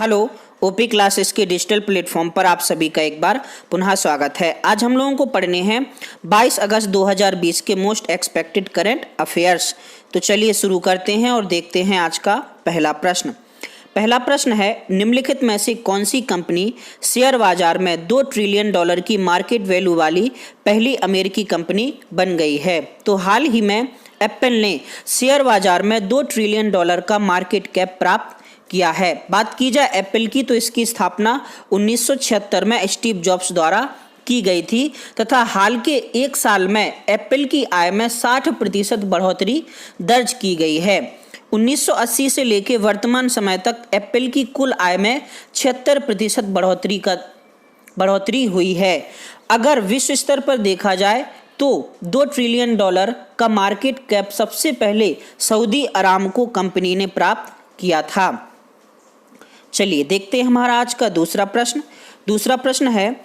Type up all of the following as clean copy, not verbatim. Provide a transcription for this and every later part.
Hello, OP classes के digital platform पर आप सभी का एक बार पुनः स्वागत है। आज हम लोगों को पढ़ने हैं 22 अगस्त 2020 के मोस्ट एक्सपेक्टेड करंट अफेयर्स। तो चलिए शुरू करते हैं और देखते हैं आज का पहला प्रश्न। पहला प्रश्न है, निम्नलिखित में से कौन सी कंपनी शेयर बाजार में $2 ट्रिलियन की मार्केट वैल्यू वाली पहली अमेरिकी कंपनी बन गई है? तो हाल ही में एप्पल ने शेयर बाजार में $2 ट्रिलियन का मार्केट कैप प्राप्त किया है। बात की जाए एप्पल की तो इसकी स्थापना 1976 में स्टीव जॉब्स द्वारा की गई थी तथा हाल के एक साल में एप्पल की आय में 60% बढ़ोतरी दर्ज की गई है। 1980 से लेकर वर्तमान समय तक एप्पल की कुल आय में 76% बढ़ोतरी हुई है। अगर विश्व स्तर पर देखा जाए तो $2 ट्रिलियन का मार्केट कैप सबसे पहले सऊदी अरामको कंपनी ने प्राप्त किया था। चलिए देखते हैं हमारा आज का दूसरा प्रश्न। दूसरा प्रश्न है,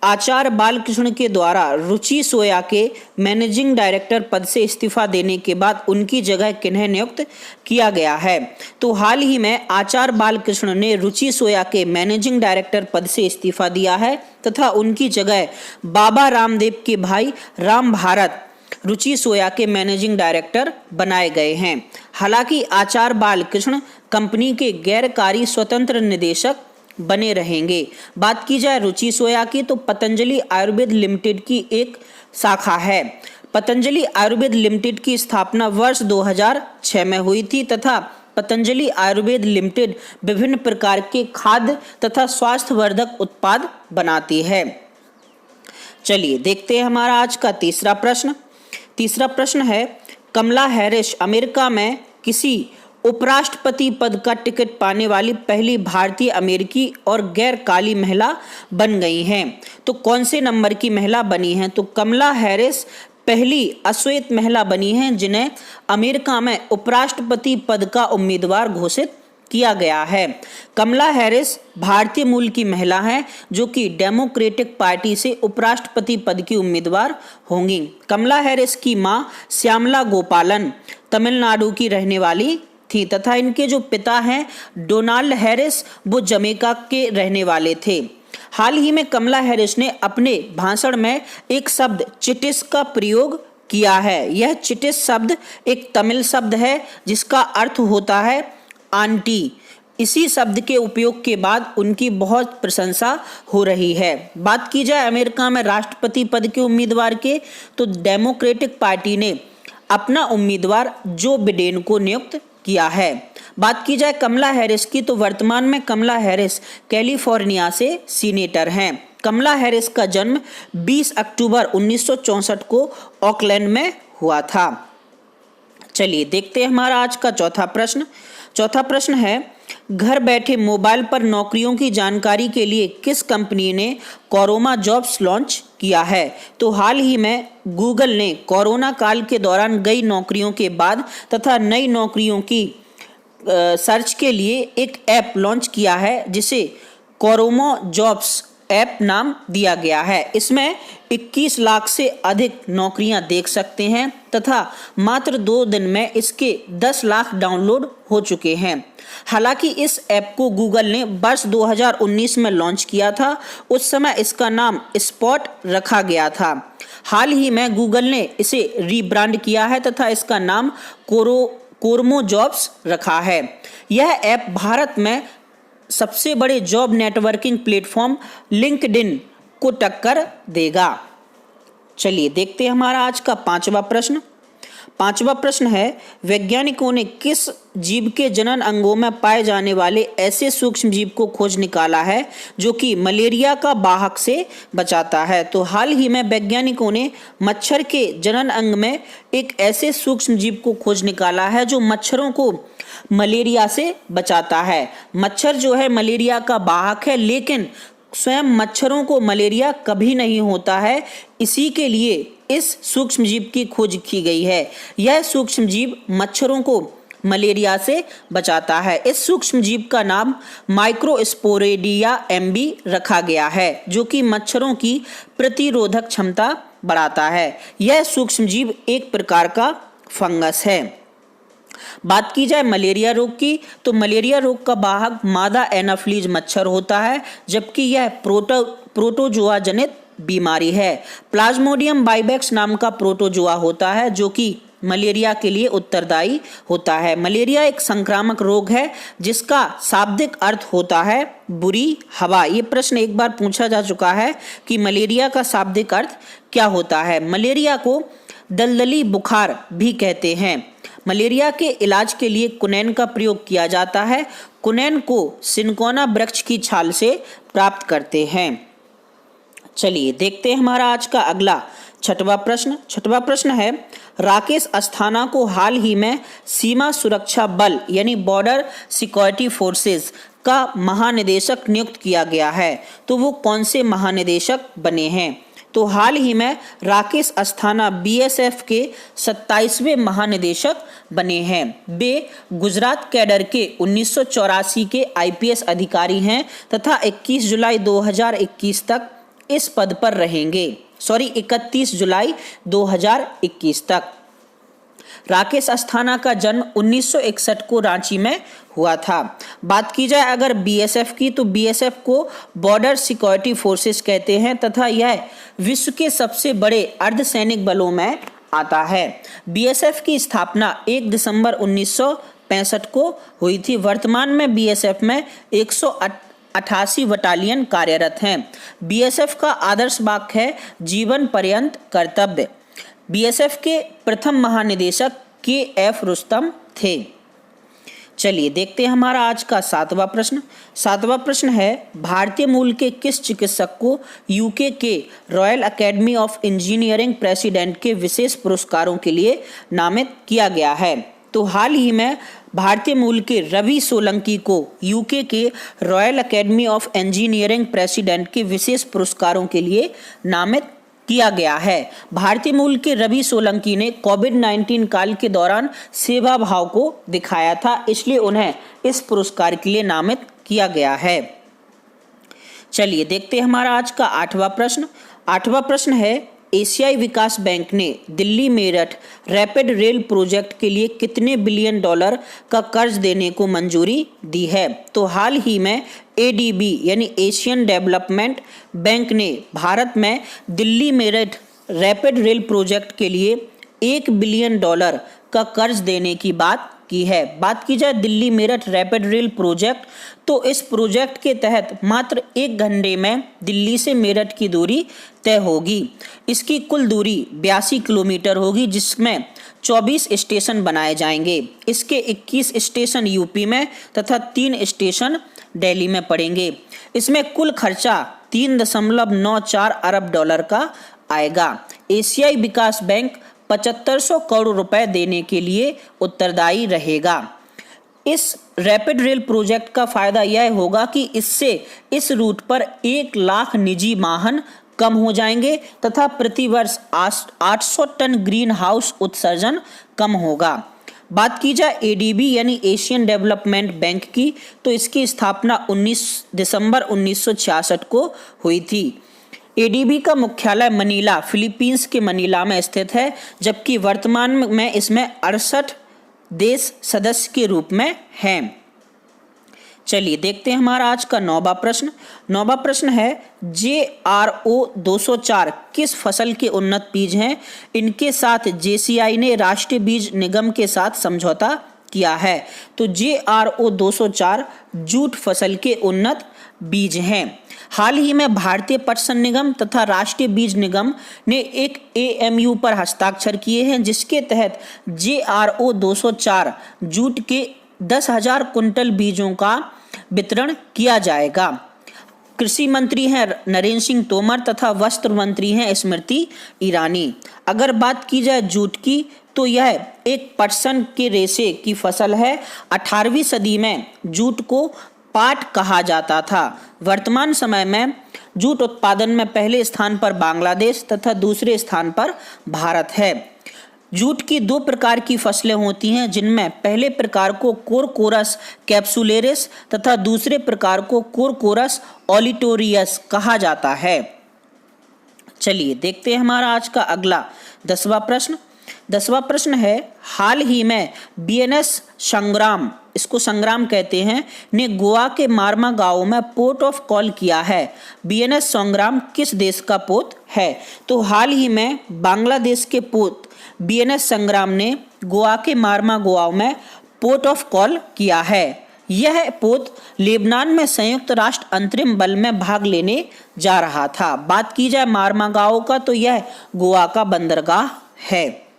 आचार्य बालकृष्ण के द्वारा रुचि सोया के मैनेजिंग डायरेक्टर पद से इस्तीफा देने के बाद उनकी जगह किन्हें नियुक्त किया गया है? तो हाल ही में आचार्य बालकृष्ण ने रुचि सोया के मैनेजिंग डायरेक्टर पद से इस्तीफा दिया है तथा उनकी जगह बाबा रामदेव के भाई राम भारत रुचि सोया के मैनेजिंग डायरेक्टर बनाए गए हैं। हालांकि आचार्य बालकृष्ण कंपनी के गैरकारी स्वतंत्र निदेशक बने रहेंगे। बात की जाए रुचि सोया की तो पतंजलि आयुर्वेद लिमिटेड की एक शाखा है। पतंजलि आयुर्वेद लिमिटेड की स्थापना वर्ष 2006 में हुई थी तथा पतंजलि आयुर्वेद लिमिटेड विभिन्न प्रकार के खाद्य तथा स्वास्थ्यवर्धक उत्पाद बनाती है। चलिए देखते हैं हमारा आज का तीसरा प्रश्न। तीसरा प्रश्न है, कमला हैरिस अमेरिका में किसी उपराष्ट्रपति पद का टिकट पाने वाली पहली भारतीय अमेरिकी और गैर काली महिला बन गई हैं। तो कौन से नंबर की महिला बनी हैं? तो कमला हैरिस पहली अश्वेत महिला बनी हैं जिन्हें अमेरिका में उपराष्ट्रपति पद का उम्मीदवार घोषित किया गया है। कमला हैरिस भारतीय मूल की महिला हैं जो कि डेमोक्रेटिक पार्टी से उपराष्ट्रपति पद की उम्मीदवार होंगी। कमला हैरिस की मां श्यामला गोपालन तमिलनाडु की रहने वाली थी तथा इनके जो पिता हैं डोनाल्ड हैरिस वो जमैका के रहने वाले थे। हाल ही में कमला हैरिस ने अपने भाषण में एक शब्द चिटिस का प्रयोग किया है। यह चिटिस शब्द एक तमिल शब्द है जिसका अर्थ होता है आंटी। इसी शब्द के उपयोग के बाद उनकी बहुत प्रशंसा हो रही है। बात की जाए अमेरिका में राष्ट्रपति पद के उम्मीदवार के तो डेमोक्रेटिक पार्टी ने अपना उम्मीदवार जो बिडेन को नियुक्त किया है। बात की जाए कमला हैरिस की तो वर्तमान में कमला हैरिस कैलिफोर्निया से सीनेटर हैं। कमला हैरिस का जन्म 20 अक्टूबर 1964 को ऑकलैंड में हुआ था। चलिए देखते हैं हमारा आज का चौथा प्रश्न। चौथा प्रश्न है, घर बैठे मोबाइल पर नौकरियों की जानकारी के लिए किस कंपनी ने कोरोना जॉब्स लॉन्च किया है? तो हाल ही में गूगल ने कोरोना काल के दौरान गई नौकरियों के बाद तथा नई नौकरियों की सर्च के लिए एक ऐप लॉन्च किया है जिसे कोरोना जॉब्स ऐप नाम दिया गया है। इसमें 21 लाख से अधिक नौकरियां देख सकते हैं तथा मात्र 2 दिन में इसके 10 लाख डाउनलोड हो चुके हैं। हालांकि इस ऐप को गूगल ने वर्ष 2019 में लॉन्च किया था। उस समय इसका नाम स्पॉट रखा गया था। हाल ही में गूगल ने इसे रीब्रांड किया है तथा इसका नाम कोरोना जॉब्स रखा है। यह ऐप भारत में सबसे बड़े जॉब नेटवर्किंग प्लेटफॉर्म लिंक्डइन को टक्कर देगा। चलिए देखते हैं हमारा आज का पांचवा प्रश्न। पांचवा प्रश्न है, वैज्ञानिकों ने किस जीव के जनन अंगों में पाए जाने वाले ऐसे सूक्ष्म जीव को खोज निकाला है जो कि मलेरिया का वाहक से बचाता है? तो हाल ही में वैज्ञानिकों ने मच्छर के जनन अंग में एक ऐसे सूक्ष्म जीव को खोज निकाला है जो मच्छरों को मलेरिया से बचाता है। मच्छर जो है मलेरिया का वाहक है लेकिन स्वयं मच्छरों को मलेरिया कभी नहीं होता है। इसी के लिए इस सूक्ष्म जीव की खोज की गई है। यह सूक्ष्म जीव मच्छरों को मलेरिया से बचाता है। इस सूक्ष्म जीव का नाम माइक्रोस्पोरेडिया एमबी रखा गया है जो कि मच्छरों की प्रतिरोधक क्षमता बढ़ाता है। यह सूक्ष्म जीव एक प्रकार का फंगस है। बात की जाए मलेरिया रोग की, तो मलेरिया रोग का वाहक मादा एनाफ्लीज मच्छर होता है, जबकि यह प्रोटोजोआ जनित बीमारी है। प्लाज्मोडियम वाइवेक्स नाम का प्रोटोजोआ होता है जो कि मलेरिया के लिए उत्तरदायी होता है। मलेरिया एक संक्रामक रोग है जिसका शाब्दिक अर्थ होता है बुरी हवा। ये प्रश्न एक बार पूछा जा चुका है कि मलेरिया का शाब्दिक अर्थ क्या होता है। मलेरिया को दलदली बुखार भी कहते हैं। मलेरिया के इलाज के लिए कुनैन का प्रयोग किया जाता है। कुनैन को सिनकोना वृक्ष की छाल से प्राप्त करते हैं। चलिए देखते हैं हमारा आज का अगला छठवां प्रश्न। छठवां प्रश्न है, राकेश अस्थाना को हाल ही में सीमा सुरक्षा बल यानी बॉर्डर सिक्योरिटी फोर्सेस का महानिदेशक नियुक्त किया गया है, तो वो कौन से महानिदेशक बने हैं? तो हाल ही में राकेश अस्थाना बीएसएफ के 27वें महानिदेशक बने हैं। वे गुजरात कैडर के 1984 के आईपीएस अधिकारी हैं तथा 21 जुलाई 2021 तक इस पद पर रहेंगे। 31 जुलाई 2021 तक। राकेश अस्थाना का जन्म 1961 को रांची में हुआ था। बात की जाए अगर बीएसएफ की, तो बीएसएफ को बॉर्डर सिक्योरिटी फोर्सेस कहते हैं तथा यह विश्व के सबसे बड़े अर्धसैनिक बलों में आता है। बीएसएफ की स्थापना 1 दिसंबर 1965 को हुई थी। वर्तमान में बीएसएफ में 188 बटालियन कार्यरत हैं। बीएसएफ का आदर्श वाक्य है जीवन पर्यंत कर्तव्य। बीएसएफ के प्रथम महानिदेशक के.एफ. रुस्तम थे। चलिए देखते हैं हमारा आज का सातवां प्रश्न। सातवां प्रश्न है, भारतीय मूल के किस चिकित्सक को यूके के royal academy of engineering president के विशेष पुरस्कारों के लिए नामित किया गया है? तो हाल ही में भारतीय मूल के रवि सोलंकी को यूके के royal academy of engineering president के विशेष पुरस्कारों के लिए नामित किया गया है। भारतीय मूल के रवि सोलंकी ने कोविड-19 काल के दौरान सेवा भाव को दिखाया था, इसलिए उन्हें इस पुरस्कार के लिए नामित किया गया है। चलिए देखते हैं हमारा आज का आठवां प्रश्न। आठवां प्रश्न है, एशियाई विकास बैंक ने Delhi Meerut rapid rail project के लिए कितने बिलियन डॉलर का कर्ज देने को मंजूरी दी है? तो हाल ही में एडीबी यानी एशियन डेवलपमेंट बैंक ने भारत में Delhi Meerut rapid rail project के लिए $1 बिलियन का कर्ज देने की बात की है। बात की जाए Delhi Meerut rapid rail project, तो इस प्रोजेक्ट के तहत मात्र 1 घंटे में दिल्ली से मेरठ की दूरी तय होगी। इसकी कुल दूरी 82 किलोमीटर होगी, जिसमें 24 स्टेशन बनाए जाएंगे। इसके 21 स्टेशन यूपी में तथा 3 स्टेशन दिल्ली में पड़ेंगे। इसमें कुल खर्चा $3.94 अरब का आएगा। एशियाई विकास बैंक 7500 करोड़ रुपए देने के लिए उत्तरदायी रहेगा। इस रैपिड रेल प्रोजेक्ट का फायदा यह होगा कि इससे इस रूट पर 1 लाख निजी वाहन कम हो जाएंगे तथा प्रतिवर्ष 800 टन ग्रीन हाउस उत्सर्जन कम होगा। बात की जाए एडीबी यानी एशियन डेवलपमेंट बैंक की, तो इसकी स्थापना 19 दिसंबर 1966 को हुई थी। एडीबी का मुख्यालय मनीला फिलीपींस के मनीला में स्थित है, जबकि वर्तमान में इसमें 68 देश सदस्य के रूप में हैं। चलिए देखते हैं हमारा आज का 9वां प्रश्न। 9वां प्रश्न है, JRO 204 किस फसल के उन्नत बीज हैं? इनके साथ JCI ने राष्ट्रीय बीज निगम के साथ समझौता किया है। तो JRO 204 जूट फसल के उन्नत बीज हैं। हाल ही में भारतीय पटसन निगम तथा राष्ट्रीय बीज निगम ने एक AMU पर हस्ताक्षर किए हैं, जिसके तहत JRO 204 जूट के 10,000 कुंटल बीजों का वितरण किया जाएगा। कृषि मंत्री हैं नरेंद्र सिंह तोमर तथा वस्त्र मंत्री हैं स्मृति ईरानी। अगर बात की जाए जूट की, तो यह एक पटसन के रेशे की फसल है। 18वीं सदी में जूट को पाट कहा जाता था। वर्तमान समय में जूट उत्पादन में पहले स्थान पर बांग्लादेश तथा दूसरे स्थान पर भारत है। जूट की 2 प्रकार की फसलें होती हैं, जिनमें पहले प्रकार को कोरकोरस कैप्सुलेरिस तथा दूसरे प्रकार को कोरकोरस ओलिटोरियस कहा जाता है। चलिए देखते हैं हमारा आज का अगला 10वां प्रश्न। 10वां प्रश्न है, हाल ही में बीएनएस संग्राम, इसको संग्राम कहते हैं, ने गोवा के मार्मा गांव में पोर्ट ऑफ कॉल किया है। बीएनएस संग्राम किस देश का पोत है? तो हाल ही में बांग्लादेश के पोत बीएनएस संग्राम ने गोवा के मार्मा गांव में पोर्ट ऑफ कॉल किया है। यह पोत लेबनान में संयुक्त राष्ट्र अंतरिम बल में भाग लेने जा रहा था। बात की जाए मार्मा गांव का तो यह गोवा का बंदरगाह है।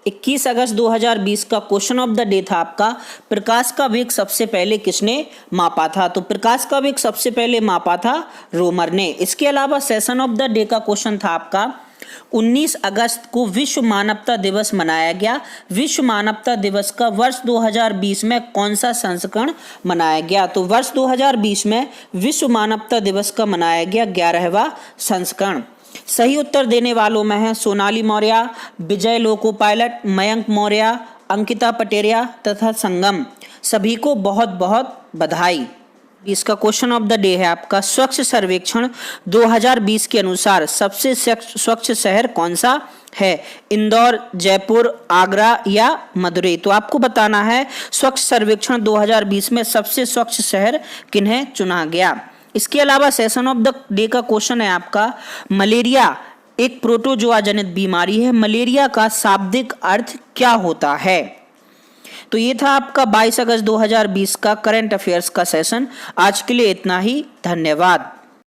21 अगस्त 2020 का क्वेश्चन ऑफ द डे था आपका, प्रकाश का वेग सबसे पहले किसने मापा था? तो प्रकाश का वेग सबसे पहले मापा था रोमर ने। इसके अलावा सेशन ऑफ द डे का क्वेश्चन था आपका, 19 अगस्त को विश्व मानवता दिवस मनाया गया। विश्व मानवता दिवस का वर्ष 2020 में कौन सा संस्करण मनाया गया? तो वर्ष 2020 में विश्व मानवता दिवस का मनाया गया 11वां संस्करण। सही उत्तर देने वालों में हैं सोनाली मौर्य, विजय लोको पायलट, मयंक मौर्य, अंकिता पटेरिया तथा संगम। सभी को बहुत बहुत बधाई। इसका क्वेश्चन ऑफ द डे है आपका, स्वच्छ सर्वेक्षण 2020 के अनुसार सबसे स्वच्छ शहर कौन सा है? इंदौर, जयपुर, आगरा या मदुरई? तो आपको बताना है स्वच्छ सर्वेक्षण 2020 में सबसे स्वच्छ शहर किन्हें चुना गया। इसके अलावा सेशन ऑफ द डे का क्वेश्चन है आपका, मलेरिया एक प्रोटोजोआ जनित बीमारी है। मलेरिया का शाब्दिक अर्थ क्या होता है? तो ये था आपका 22 अगस्त 2020 का करंट अफेयर्स का सेशन। आज के लिए इतना ही, धन्यवाद।